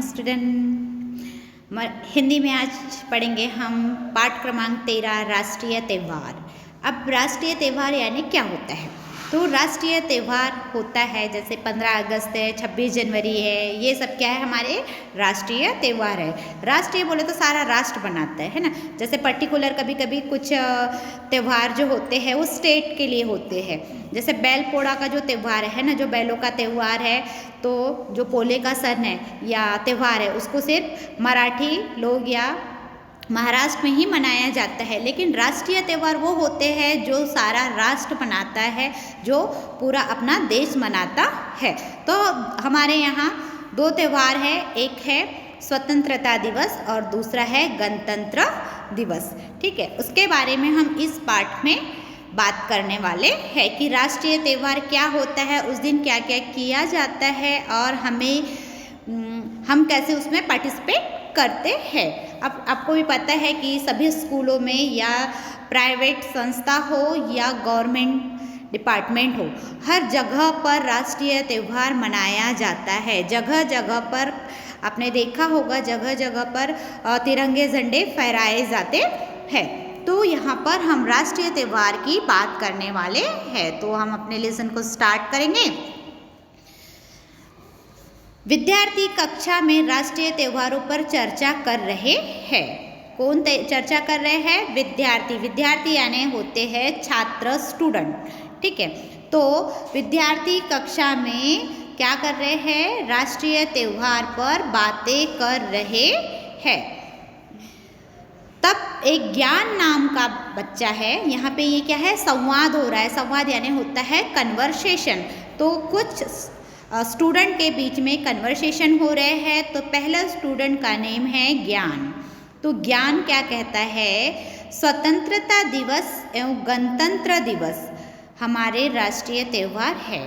Morning student. Hindi में आज पढ़ेंगे हम पाठ क्रमांक 13 राष्ट्रीय त्यौहार। अब राष्ट्रीय त्यौहार यानी क्या होता है? तो राष्ट्रीय त्यौहार होता है जैसे 15 अगस्त है, 26 जनवरी है, ये सब क्या है? हमारे राष्ट्रीय त्यौहार है। राष्ट्रीय बोले तो सारा राष्ट्र बनाता है ना। जैसे पर्टिकुलर कभी कभी कुछ त्यौहार जो होते हैं वो स्टेट के लिए होते हैं। जैसे बैल पोड़ा का जो त्यौहार है ना, जो बैलों का त्यौहार है, तो जो पोले का सन है या त्यौहार है उसको सिर्फ मराठी लोग या महाराष्ट्र में ही मनाया जाता है। लेकिन राष्ट्रीय त्यौहार वो होते हैं जो सारा राष्ट्र मनाता है, जो पूरा अपना देश मनाता है। तो हमारे यहाँ दो त्यौहार है, एक है स्वतंत्रता दिवस और दूसरा है गणतंत्र दिवस। ठीक है, उसके बारे में हम इस पाठ में बात करने वाले हैं कि राष्ट्रीय त्यौहार क्या होता है, उस दिन क्या क्या किया जाता है और हम कैसे उसमें पार्टिसिपेट करते हैं। अब आपको भी पता है कि सभी स्कूलों में या प्राइवेट संस्था हो या गवर्नमेंट डिपार्टमेंट हो, हर जगह पर राष्ट्रीय त्यौहार मनाया जाता है। जगह जगह पर आपने देखा होगा, जगह जगह पर तिरंगे झंडे फहराए जाते हैं। तो यहाँ पर हम राष्ट्रीय त्यौहार की बात करने वाले हैं। तो हम अपने लेसन को स्टार्ट करेंगे। विद्यार्थी कक्षा में राष्ट्रीय त्योहारों पर चर्चा कर रहे हैं। कौन चर्चा कर रहे हैं? विद्यार्थी। विद्यार्थी यानी होते हैं छात्र, स्टूडेंट। ठीक है, तो विद्यार्थी कक्षा में क्या कर रहे हैं? राष्ट्रीय त्यौहार पर बातें कर रहे हैं। तब एक ज्ञान नाम का बच्चा है, यहाँ पे ये क्या है? संवाद हो रहा है। संवाद यानी होता है कन्वर्सेशन। तो कुछ स्टूडेंट के बीच में कन्वर्सेशन हो रहे हैं। तो पहला स्टूडेंट का नेम है ज्ञान। तो ज्ञान क्या कहता है? स्वतंत्रता दिवस एवं गणतंत्र दिवस हमारे राष्ट्रीय त्यौहार है।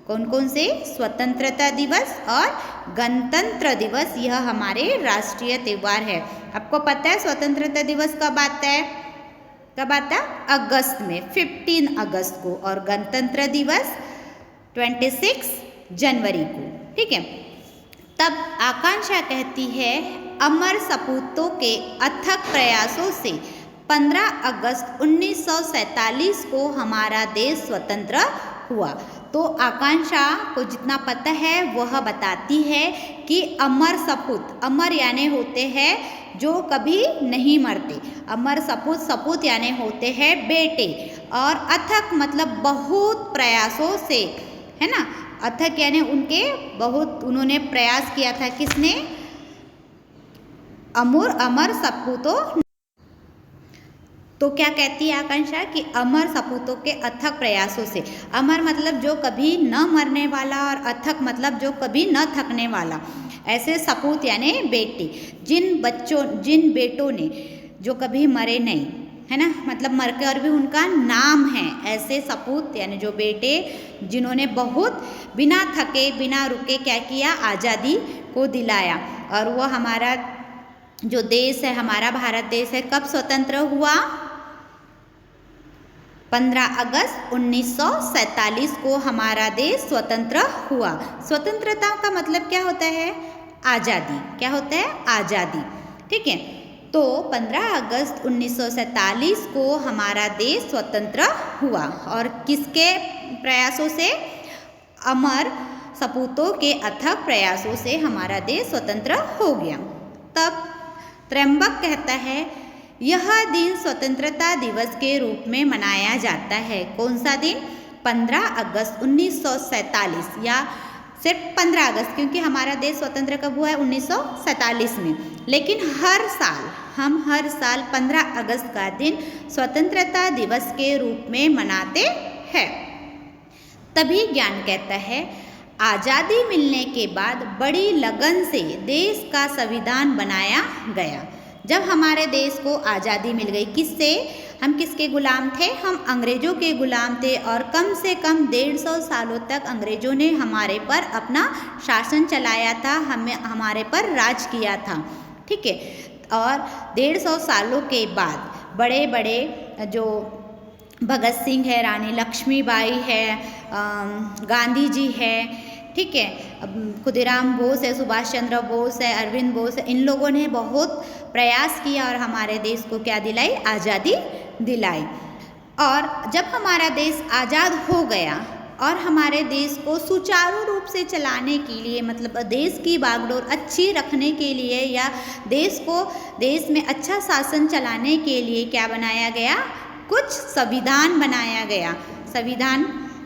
कौन कौन से? स्वतंत्रता दिवस और गणतंत्र दिवस, यह हमारे राष्ट्रीय त्यौहार है। आपको पता है स्वतंत्रता दिवस कब आता है? कब आता है? अगस्त में, 15 अगस्त को। और गणतंत्र दिवस 26 जनवरी को। ठीक है, तब आकांक्षा कहती है अमर सपूतों के अथक प्रयासों से 15 अगस्त 1947 को हमारा देश स्वतंत्र हुआ। तो आकांक्षा को जितना पता है वह बताती है कि अमर सपूत, अमर यानी होते हैं जो कभी नहीं मरते। अमर सपूत, सपूत यानी होते हैं बेटे, और अथक मतलब बहुत प्रयासों से, है ना। अथक यानी उनके बहुत, उन्होंने प्रयास किया था। किसने? अमर सपूतों। तो क्या कहती है आकांक्षा कि अमर सपूतों के अथक प्रयासों से। अमर मतलब जो कभी न मरने वाला, और अथक मतलब जो कभी न थकने वाला। ऐसे सपूत यानी बेटे, जिन बेटों ने जो कभी मरे नहीं, है ना, मतलब मरकर भी उनका नाम है। ऐसे सपूत यानी जो बेटे जिन्होंने बहुत बिना थके बिना रुके क्या किया? आज़ादी को दिलाया। और वो हमारा जो देश है, हमारा भारत देश है, कब स्वतंत्र हुआ? 15 अगस्त 1947 को हमारा देश स्वतंत्र हुआ। स्वतंत्रता का मतलब क्या होता है? आज़ादी। क्या होता है? आज़ादी। ठीक है, तो 15 अगस्त 1947 को हमारा देश स्वतंत्र हुआ। और किसके प्रयासों से? अमर सपूतों के अथक प्रयासों से हमारा देश स्वतंत्र हो गया। तब त्र्यंबक कहता है यह दिन स्वतंत्रता दिवस के रूप में मनाया जाता है। कौन सा दिन? 15 अगस्त 1947, या सिर्फ 15 अगस्त, क्योंकि हमारा देश स्वतंत्र कब हुआ है? 1947 में। लेकिन हम हर साल 15 अगस्त का दिन स्वतंत्रता दिवस के रूप में मनाते हैं। तभी ज्ञान कहता है आज़ादी मिलने के बाद बड़ी लगन से देश का संविधान बनाया गया। जब हमारे देश को आज़ादी मिल गई, किससे? हम किसके गुलाम थे? हम अंग्रेज़ों के गुलाम थे। और कम से कम 150 सालों तक अंग्रेज़ों ने हमारे पर अपना शासन चलाया था, हमारे पर राज किया था। ठीक है, और 150 सालों के बाद बड़े बड़े जो भगत सिंह है, रानी लक्ष्मीबाई है, गांधी जी है, ठीक है। अब खुदीराम बोस है, सुभाष चंद्र बोस है, अरविंद बोस है, इन लोगों ने बहुत प्रयास किया और हमारे देश को क्या दिलाई, आज़ादी दिलाई। और जब हमारा देश आज़ाद हो गया और हमारे देश को सुचारू रूप से चलाने के लिए, मतलब देश की बागडोर अच्छी रखने के लिए या देश में अच्छा शासन चलाने के लिए क्या बनाया गया, कुछ संविधान बनाया गया। संविधान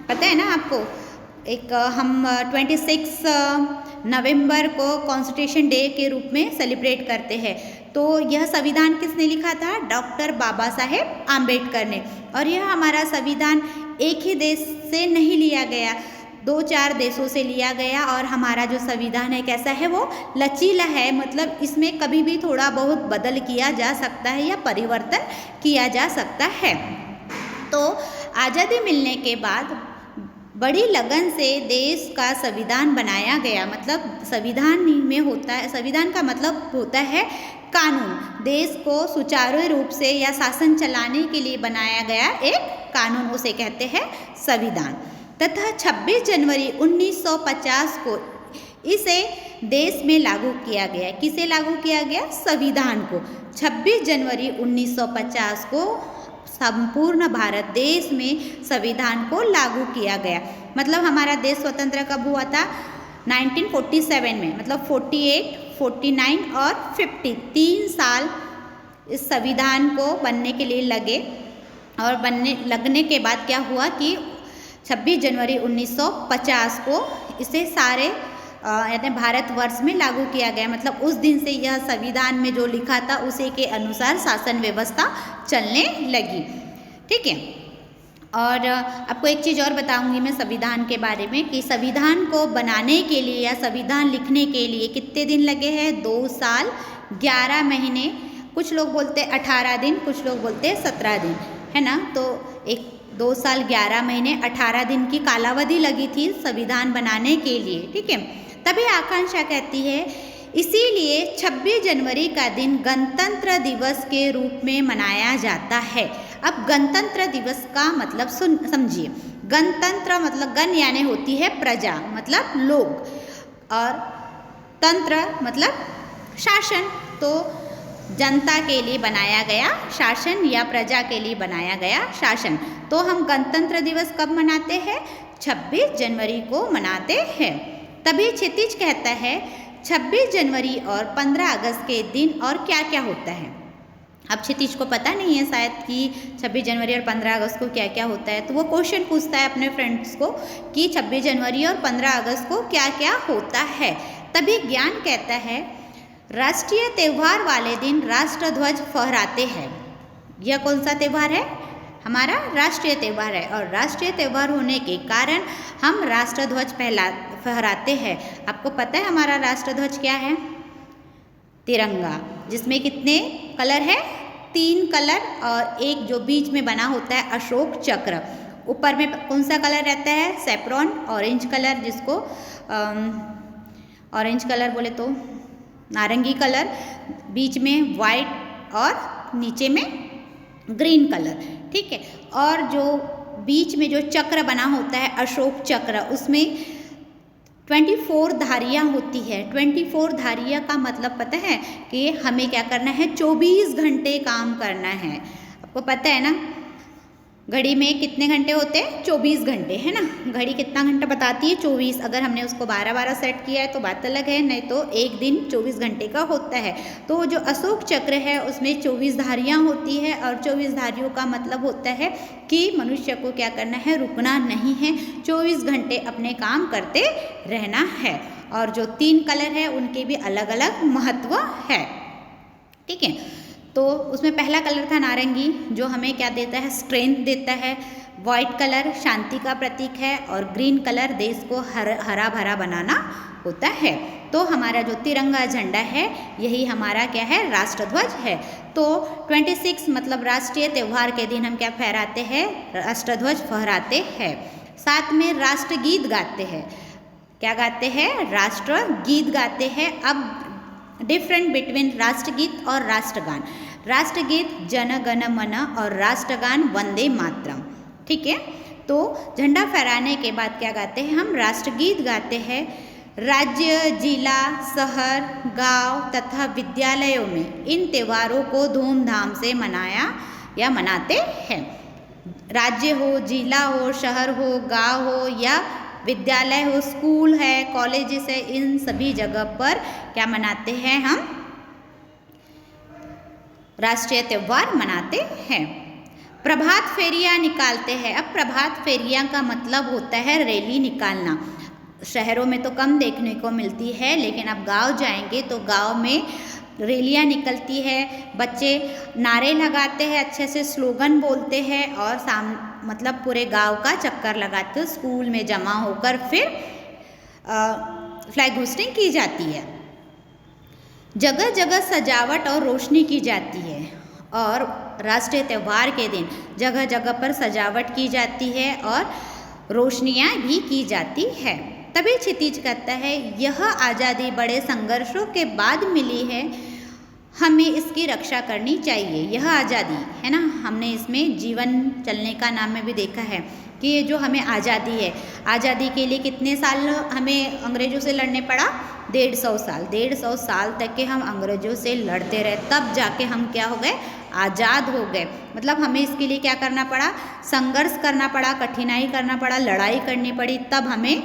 पता है ना आपको, एक हम 26 नवंबर को कॉन्स्टिट्यूशन डे के रूप में सेलिब्रेट करते हैं। तो यह संविधान किसने लिखा था, डॉक्टर बाबा साहेब आम्बेडकर ने। और यह हमारा संविधान एक ही देश से नहीं लिया गया, 2-4 देशों से लिया गया। और हमारा जो संविधान है कैसा है, वो लचीला है, मतलब इसमें कभी भी थोड़ा बहुत बदल किया जा सकता है या परिवर्तन किया जा सकता है। तो आज़ादी मिलने के बाद बड़ी लगन से देश का संविधान बनाया गया। मतलब संविधान में होता है, संविधान का मतलब होता है कानून, देश को सुचारू रूप से या शासन चलाने के लिए बनाया गया एक कानून, उसे कहते हैं संविधान। तथा 26 जनवरी 1950 को इसे देश में लागू किया गया। किसे लागू किया गया, संविधान को। 26 जनवरी 1950 को संपूर्ण भारत देश में संविधान को लागू किया गया। मतलब हमारा देश स्वतंत्र कब हुआ था, 1947 में। मतलब 48, 49 और 50 3 साल इस संविधान को बनने के लिए लगे। और लगने के बाद क्या हुआ कि 26 जनवरी 1950 को इसे सारे यानी भारतवर्ष में लागू किया गया। मतलब उस दिन से यह संविधान में जो लिखा था उसी के अनुसार शासन व्यवस्था चलने लगी। ठीक है। और आपको एक चीज़ और बताऊंगी मैं संविधान के बारे में कि संविधान को बनाने के लिए या संविधान लिखने के लिए कितने दिन लगे हैं, 2 साल 11 महीने। कुछ लोग बोलते हैं 18 दिन, कुछ लोग बोलते हैं 17 दिन, है ना। तो 2 साल 11 महीने 18 दिन की कालावधि लगी थी संविधान बनाने के लिए। ठीक है। तभी आकांक्षा कहती है, इसीलिए 26 जनवरी का दिन गणतंत्र दिवस के रूप में मनाया जाता है। अब गणतंत्र दिवस का मतलब समझिए। गणतंत्र मतलब गण यानी होती है प्रजा, मतलब लोग, और तंत्र मतलब शासन। तो जनता के लिए बनाया गया शासन या प्रजा के लिए बनाया गया शासन। तो हम गणतंत्र दिवस कब मनाते हैं, 26 जनवरी को मनाते हैं। तभी क्षितिज कहता है 26 जनवरी और 15 अगस्त के दिन और क्या क्या होता है। अब क्षितिज को पता नहीं है शायद कि 26 जनवरी और 15 अगस्त को क्या क्या होता है, तो वो क्वेश्चन पूछता है अपने फ्रेंड्स को कि 26 जनवरी और 15 अगस्त को क्या क्या होता है। तभी ज्ञान कहता है राष्ट्रीय त्यौहार वाले दिन राष्ट्रध्वज फहराते हैं। यह कौन सा त्यौहार है, हमारा राष्ट्रीय त्यौहार है। और राष्ट्रीय त्यौहार होने के कारण हम राष्ट्रध्वज फहराते हैं। आपको पता है हमारा राष्ट्रध्वज क्या है, तिरंगा, जिसमें कितने कलर है, 3 कलर, और एक जो बीच में बना होता है अशोक चक्र। ऊपर में कौन सा कलर रहता है, सैफ्रॉन ऑरेंज कलर, जिसको ऑरेंज कलर बोले तो नारंगी कलर, बीच में वाइट और नीचे में ग्रीन कलर। ठीक है। और जो बीच में जो चक्र बना होता है अशोक चक्र, उसमें 24 धारियाँ होती है। 24 धारियाँ का मतलब पता है कि हमें क्या करना है, 24 घंटे काम करना है। आपको पता है ना घड़ी में कितने घंटे होते हैं, 24 घंटे, है ना। घड़ी कितना घंटा बताती है, 24। अगर हमने उसको 12-12 सेट किया है तो बात अलग है, नहीं तो एक दिन 24 घंटे का होता है। तो जो अशोक चक्र है उसमें 24 धारियाँ होती है, और 24 धारियों का मतलब होता है कि मनुष्य को क्या करना है, रुकना नहीं है, 24 घंटे अपने काम करते रहना है। और जो 3 कलर है उनके भी अलग अलग महत्व है। ठीक है। तो उसमें पहला कलर था नारंगी, जो हमें क्या देता है, स्ट्रेंथ देता है। वाइट कलर शांति का प्रतीक है, और ग्रीन कलर देश को हरा भरा बनाना होता है। तो हमारा जो तिरंगा झंडा है यही हमारा क्या है, राष्ट्रध्वज है। तो 26 मतलब राष्ट्रीय त्यौहार के दिन हम क्या फहराते हैं, राष्ट्रध्वज फहराते हैं। साथ में राष्ट्रगीत गाते हैं। क्या गाते हैं, राष्ट्रगीत गाते हैं। अब डिफरेंट बिटवीन राष्ट्रगीत और राष्ट्रगान। राष्ट्रगीत जन गण मन और राष्ट्रगान वंदे मातरम। ठीक है। तो झंडा फहराने के बाद क्या गाते हैं हम? राष्ट्रगीत गाते हैं। राज्य, जिला, शहर, गांव तथा विद्यालयों में इन त्योहारों को धूमधाम से मनाया या मनाते हैं। राज्य हो, जिला हो, शहर हो, गांव हो या विद्यालय हो, स्कूल है, कॉलेजेस है, इन सभी जगह पर क्या मनाते हैं हम? राष्ट्रीय त्यौहार मनाते हैं। प्रभात फेरियां निकालते हैं। अब प्रभात फेरियां का मतलब होता है रैली निकालना। शहरों में तो कम देखने को मिलती है, लेकिन अब गांव जाएंगे तो गांव में रैलियां निकलती है, बच्चे नारे लगाते हैं, अच्छे से स्लोगन बोलते हैं और मतलब पूरे गांव का चक्कर लगाते हैं, स्कूल में जमा होकर फिर फ्लैग होस्टिंग की जाती है। जगह जगह सजावट और रोशनी की जाती है और राष्ट्रीय त्यौहार के दिन जगह जगह पर सजावट की जाती है और रोशनियां भी की जाती है। तभी क्षितिज कहता है, यह आज़ादी बड़े संघर्षों के बाद मिली है, हमें इसकी रक्षा करनी चाहिए। यह आज़ादी है ना, हमने इसमें जीवन चलने का नाम में भी देखा है कि ये जो हमें आज़ादी है, आज़ादी के लिए कितने साल हमें अंग्रेज़ों से लड़ने पड़ा? 150 साल। 150 साल तक के हम अंग्रेज़ों से लड़ते रहे, तब जाके हम क्या हो गए? आज़ाद हो गए। मतलब हमें इसके लिए क्या करना पड़ा? संघर्ष करना पड़ा, कठिनाई करना पड़ा, लड़ाई करनी पड़ी, तब हमें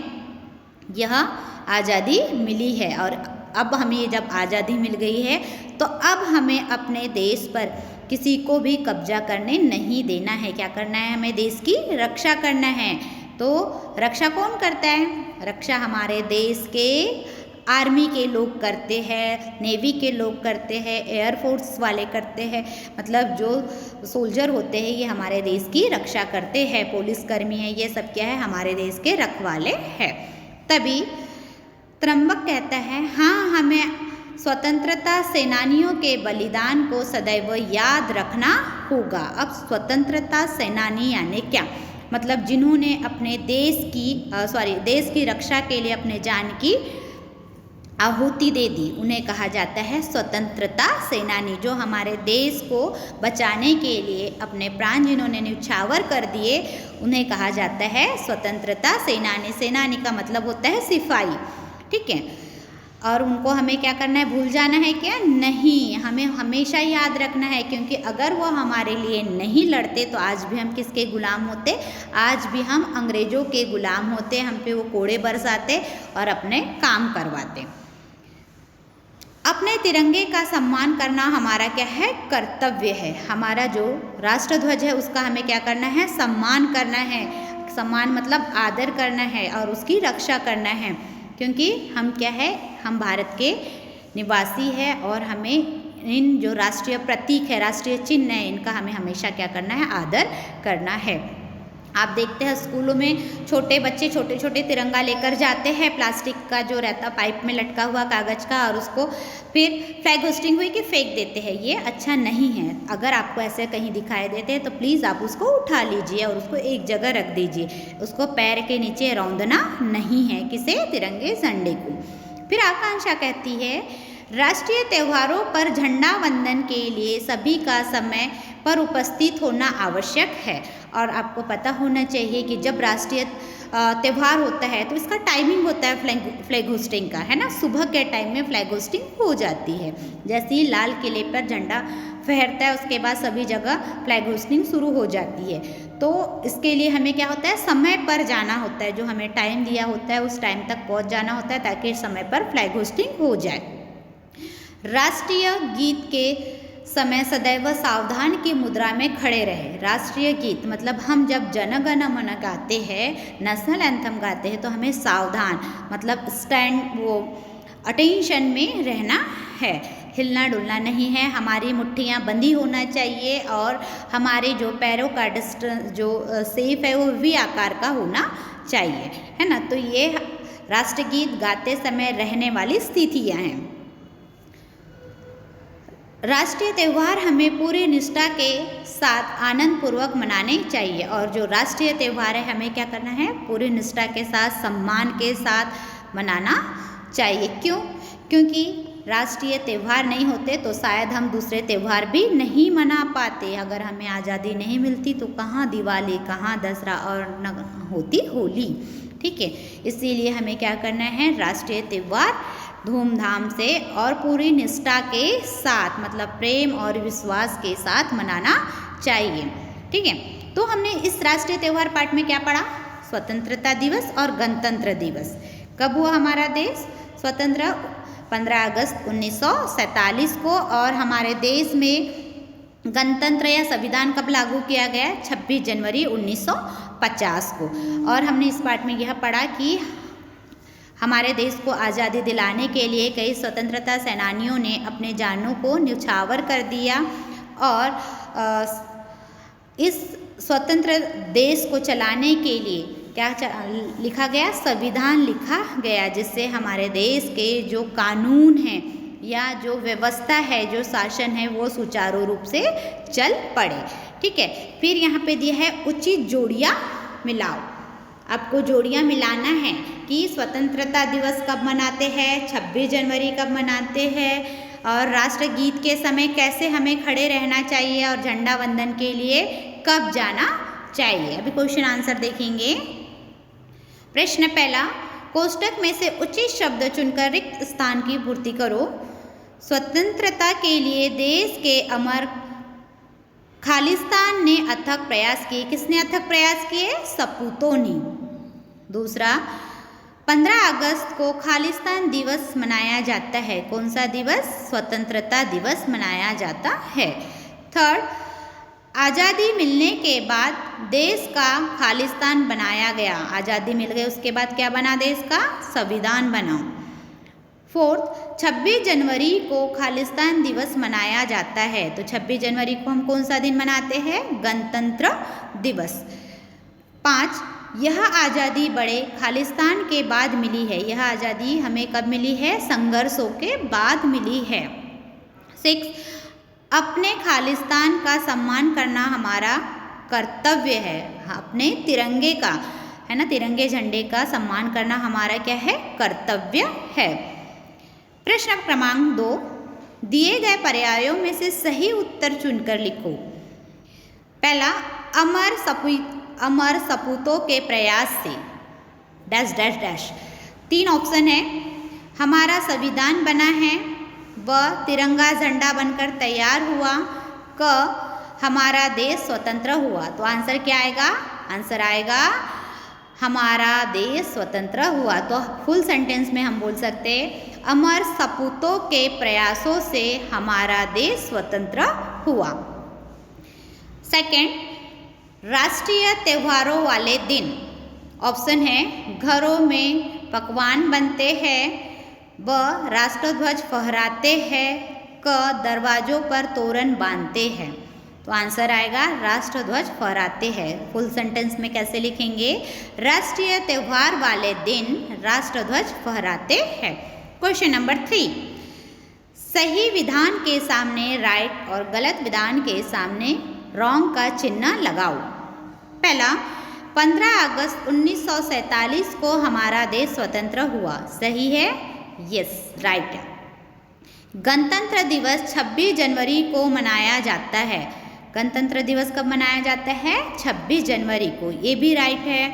यह आज़ादी मिली है। और अब हमें ये जब आज़ादी मिल गई है तो अब हमें अपने देश पर किसी को भी कब्जा करने नहीं देना है। क्या करना है? हमें देश की रक्षा करना है। तो रक्षा कौन करता है? रक्षा हमारे देश के आर्मी के लोग करते हैं, नेवी के लोग करते हैं, एयरफोर्स वाले करते हैं। मतलब जो सोल्जर होते हैं ये हमारे देश की रक्षा करते हैं, पुलिसकर्मी है, ये सब क्या है? हमारे देश के रखवाले हैं। तभी त्र्यंबक कहता है, हाँ, हमें स्वतंत्रता सेनानियों के बलिदान को सदैव याद रखना होगा। अब स्वतंत्रता सेनानी यानी क्या? मतलब जिन्होंने अपने देश की रक्षा के लिए अपने जान की आहुति दे दी, उन्हें कहा जाता है स्वतंत्रता सेनानी। जो हमारे देश को बचाने के लिए अपने प्राण जिन्होंने न्यौछावर कर दिए, उन्हें कहा जाता है स्वतंत्रता सेनानी। सेनानी का मतलब होता है सिपाही, ठीक है। और उनको हमें क्या करना है? भूल जाना है क्या? नहीं, हमें हमेशा याद रखना है, क्योंकि अगर वो हमारे लिए नहीं लड़ते तो आज भी हम किसके गुलाम होते? आज भी हम अंग्रेज़ों के गुलाम होते, हम पे वो कोड़े बरसाते और अपने काम करवाते। अपने तिरंगे का सम्मान करना हमारा क्या है? कर्तव्य है। हमारा जो राष्ट्रध्वज है उसका हमें क्या करना है? सम्मान करना है। सम्मान मतलब आदर करना है और उसकी रक्षा करना है, क्योंकि हम क्या है? हम भारत के निवासी हैं और हमें इन जो राष्ट्रीय प्रतीक है, राष्ट्रीय चिन्ह है, इनका हमें हमेशा क्या करना है? आदर करना है। आप देखते हैं स्कूलों में छोटे बच्चे छोटे छोटे तिरंगा लेकर जाते हैं, प्लास्टिक का जो रहता पाइप में लटका हुआ कागज़ का, और उसको फिर फ्लैग होस्टिंग हुई कि फेंक देते हैं। ये अच्छा नहीं है। अगर आपको ऐसे कहीं दिखाई देते हैं तो प्लीज़ आप उसको उठा लीजिए और उसको एक जगह रख दीजिए। उसको पैर के नीचे रौंदना नहीं है, किसे? तिरंगे झंडे को। फिर आकांक्षा कहती है, राष्ट्रीय त्योहारों पर झंडा वंदन के लिए सभी का समय पर उपस्थित होना आवश्यक है। और आपको पता होना चाहिए कि जब राष्ट्रीय त्यौहार होता है तो इसका टाइमिंग होता है फ्लैग होस्टिंग का, है ना। सुबह के टाइम में फ्लैग होस्टिंग हो जाती है। जैसे ही लाल किले पर झंडा फहरता है उसके बाद सभी जगह फ्लैग होस्टिंग शुरू हो जाती है। तो इसके लिए हमें क्या होता है? समय पर जाना होता है। जो हमें टाइम दिया होता है उस टाइम तक पहुंच जाना होता है ताकि समय पर फ्लैग होस्टिंग हो जाए। राष्ट्रीय गीत के समय सदैव सावधान की मुद्रा में खड़े रहे। राष्ट्रीय गीत मतलब हम जब जन गण मन गाते हैं, नेशनल एंथम गाते हैं, तो हमें सावधान मतलब अटेंशन में रहना है, हिलना डुलना नहीं है। हमारी मुट्ठियाँ बंधी होना चाहिए और हमारे जो पैरों का डिस्टेंस जो शेप है वो वी आकार का होना चाहिए, है ना। तो ये राष्ट्रगीत गाते समय रहने वाली स्थितियाँ हैं। राष्ट्रीय त्यौहार हमें पूरी निष्ठा के साथ आनंद पूर्वक मनाने चाहिए। और जो राष्ट्रीय त्यौहार है हमें क्या करना है? पूरी निष्ठा के साथ, सम्मान के साथ मनाना चाहिए। क्यों? क्योंकि राष्ट्रीय त्यौहार नहीं होते तो शायद हम दूसरे त्यौहार भी नहीं मना पाते। अगर हमें आज़ादी नहीं मिलती तो कहाँ दिवाली, कहाँ दसरा और न होती होली। ठीक है, इसीलिए हमें क्या करना है, राष्ट्रीय त्यौहार धूमधाम से और पूरी निष्ठा के साथ, मतलब प्रेम और विश्वास के साथ मनाना चाहिए। ठीक है, तो हमने इस राष्ट्रीय त्यौहार पाठ में क्या पढ़ा? स्वतंत्रता दिवस और गणतंत्र दिवस। कब हुआ हमारा देश स्वतंत्र? 15 अगस्त 1947 को। और हमारे देश में गणतंत्र या संविधान कब लागू किया गया? 26 जनवरी 1950 को। और हमने इस पाठ में यह पढ़ा कि हमारे देश को आज़ादी दिलाने के लिए कई स्वतंत्रता सेनानियों ने अपने जानों को न्यौछावर कर दिया और इस स्वतंत्र देश को चलाने के लिए क्या लिखा गया? संविधान लिखा गया, जिससे हमारे देश के जो कानून हैं या जो व्यवस्था है, जो शासन है, वो सुचारू रूप से चल पड़े। ठीक है, फिर यहाँ पे दिया है उचित जोड़ियाँ मिलाओ। आपको जोड़ियाँ मिलाना है कि स्वतंत्रता दिवस कब मनाते हैं, 26 जनवरी कब मनाते हैं, और राष्ट्रगीत के समय कैसे हमें खड़े रहना चाहिए और झंडा वंदन के लिए कब जाना चाहिए। अभी क्वेश्चन आंसर देखेंगे। प्रश्न पहला, कोष्टक में से उचित शब्द चुनकर रिक्त स्थान की पूर्ति करो। स्वतंत्रता के लिए देश के अमर खालिस्तान ने अथक प्रयास किए। किसने अथक प्रयास किए? सपूतों ने। दूसरा, 15 अगस्त को खालिस्तान दिवस मनाया जाता है। कौन सा दिवस? स्वतंत्रता दिवस मनाया जाता है। थर्ड, आज़ादी मिलने के बाद देश का खालिस्तान बनाया गया। आज़ादी मिल गई, उसके बाद क्या बना? देश का संविधान बना। फोर्थ, 26 जनवरी को खालिस्तान दिवस मनाया जाता है। तो 26 जनवरी को हम कौन सा दिन मनाते हैं? गणतंत्र दिवस। 5, यह आज़ादी बड़े खालिस्तान के बाद मिली है। यह आज़ादी हमें कब मिली है? संघर्षों के बाद मिली है। 6, अपने खालिस्तान का सम्मान करना हमारा कर्तव्य है। अपने तिरंगे का, है ना, तिरंगे झंडे का सम्मान करना हमारा क्या है? कर्तव्य है। प्रश्न क्रमांक 2, दिए गए पर्यायों में से सही उत्तर चुनकर लिखो। पहला, अमर सपूतों के प्रयास से डैश डैश डैश। 3 ऑप्शन है। हमारा संविधान बना है, व तिरंगा झंडा बनकर तैयार हुआ, क हमारा देश स्वतंत्र हुआ। तो आंसर क्या आएगा? आंसर आएगा हमारा देश स्वतंत्र हुआ। तो फुल सेंटेंस में हम बोल सकते हैं, अमर सपूतों के प्रयासों से हमारा देश स्वतंत्र हुआ। सेकंड, राष्ट्रीय त्योहारों वाले दिन। ऑप्शन है, घरों में पकवान बनते हैं, ब राष्ट्रध्वज फहराते हैं, क दरवाजों पर तोरण बांधते हैं। तो आंसर आएगा राष्ट्रध्वज फहराते हैं। फुल सेंटेंस में कैसे लिखेंगे? राष्ट्रीय त्योहार वाले दिन राष्ट्रध्वज फहराते हैं। क्वेश्चन नंबर 3, सही विधान के सामने राइट और गलत विधान के सामने रॉन्ग का चिन्ह लगाओ। पहला, 15 अगस्त 1947 को हमारा देश स्वतंत्र हुआ। सही है, यस, राइट है। गणतंत्र दिवस 26 जनवरी को मनाया जाता है। गणतंत्र दिवस कब मनाया जाता है? 26 जनवरी को, ये भी राइट है।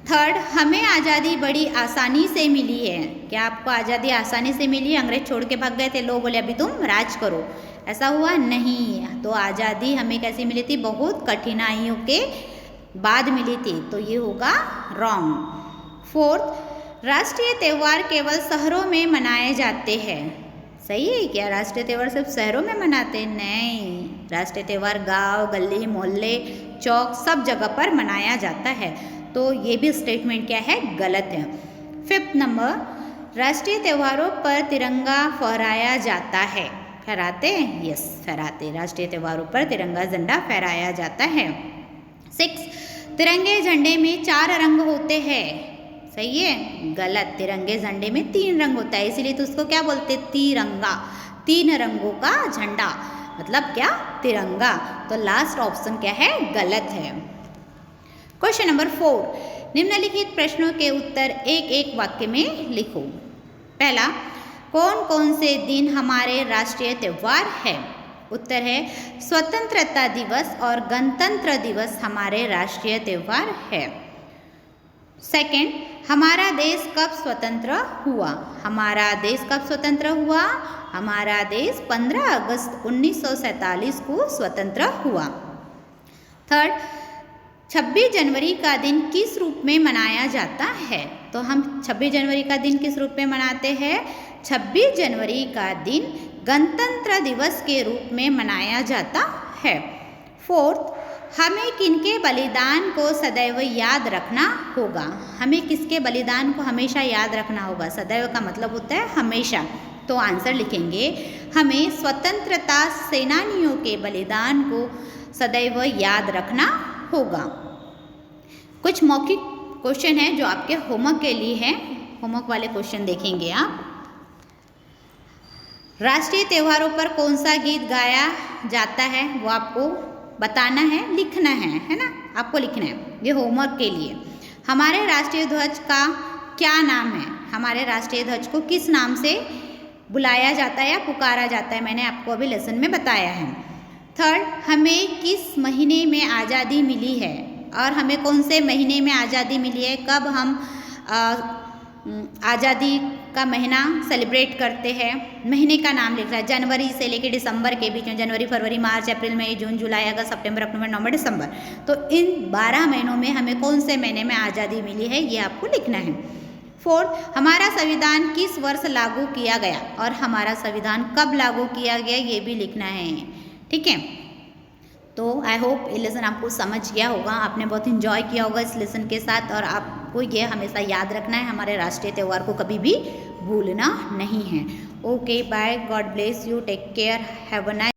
थर्ड, हमें आज़ादी बड़ी आसानी से मिली है। क्या आपको आज़ादी आसानी से मिली? अंग्रेज छोड़ के भाग गए थे, लोग बोले अभी तुम राज करो, ऐसा हुआ नहीं। तो आज़ादी हमें कैसे मिली थी? बहुत कठिनाइयों के बाद मिली थी। तो ये होगा रॉन्ग। फोर्थ, राष्ट्रीय त्यौहार केवल शहरों में मनाए जाते हैं। सही है क्या? राष्ट्रीय त्यौहार सिर्फ शहरों में मनाते हैं? नहीं, राष्ट्रीय त्यौहार गांव, गली, मोहल्ले, चौक सब जगह पर मनाया जाता है। तो ये भी स्टेटमेंट क्या है? गलत है। फिफ्थ नंबर, राष्ट्रीय त्योहारों पर तिरंगा फहराया जाता है। फहराते हैं? यस, फहराते। राष्ट्रीय त्योहारों पर तिरंगा झंडा फहराया जाता है। 6, तिरंगे झंडे में 4 रंग होते हैं। सही है? गलत। तिरंगे झंडे में 3 रंग होता है, इसीलिए तो उसको क्या बोलते? तिरंगा। 3 रंगों का झंडा मतलब क्या? तिरंगा। तो लास्ट ऑप्शन क्या है? गलत है। क्वेश्चन नंबर 4, निम्नलिखित प्रश्नों के उत्तर एक एक वाक्य में लिखो। पहला, कौन कौन से दिन हमारे राष्ट्रीय त्यौहार है? उत्तर है स्वतंत्रता दिवस और गणतंत्र दिवस हमारे राष्ट्रीय त्यौहार है। सेकंड, हमारा देश कब स्वतंत्र हुआ? हमारा देश कब स्वतंत्र हुआ? हमारा देश 15 अगस्त 1947 को स्वतंत्र हुआ। थर्ड, 26 जनवरी का दिन किस रूप में मनाया जाता है? तो हम 26 जनवरी का दिन किस रूप में मनाते हैं? 26 जनवरी का दिन गणतंत्र दिवस के रूप में मनाया जाता है। फोर्थ, हमें किनके बलिदान को सदैव याद रखना होगा? हमें किसके बलिदान को हमेशा याद रखना होगा? सदैव का मतलब होता है हमेशा। तो आंसर लिखेंगे, हमें स्वतंत्रता सेनानियों के बलिदान को सदैव याद रखना होगा। कुछ मौखिक क्वेश्चन है जो आपके होमवर्क के लिए है। होमवर्क वाले क्वेश्चन देखेंगे आप। राष्ट्रीय त्योहारों पर कौन सा गीत गाया जाता है वो आपको बताना है, लिखना है ना? आपको लिखना है, ये होमवर्क के लिए। हमारे राष्ट्रीय ध्वज का क्या नाम है? हमारे राष्ट्रीय ध्वज को किस नाम से बुलाया जाता है या पुकारा जाता है? मैंने आपको अभी लेसन में बताया है। थर्ड, हमें किस महीने में आज़ादी मिली है? और हमें कौन से महीने में आज़ादी मिली है? कब हम आज़ादी का महीना सेलिब्रेट करते हैं? महीने का नाम लिख रहा है। जनवरी से लेकर दिसंबर के बीच में, जनवरी, फरवरी, मार्च, अप्रैल, मई, जून, जुलाई, अगस्त, सितंबर, अक्टूबर, नवंबर, दिसंबर। तो इन 12 महीनों में हमें कौन से महीने में आज़ादी मिली है ये आपको लिखना है। फोर्थ, हमारा संविधान किस वर्ष लागू किया गया? और हमारा संविधान कब लागू किया गया ये भी लिखना है। ठीक है, तो आई होप ये लेसन आपको समझ गया होगा, आपने बहुत इंजॉय किया होगा इस लेसन के साथ। और आपको ये हमेशा याद रखना है, हमारे राष्ट्रीय त्यौहार को कभी भी भूलना नहीं है। Okay, bye, God bless you, take care, have a nice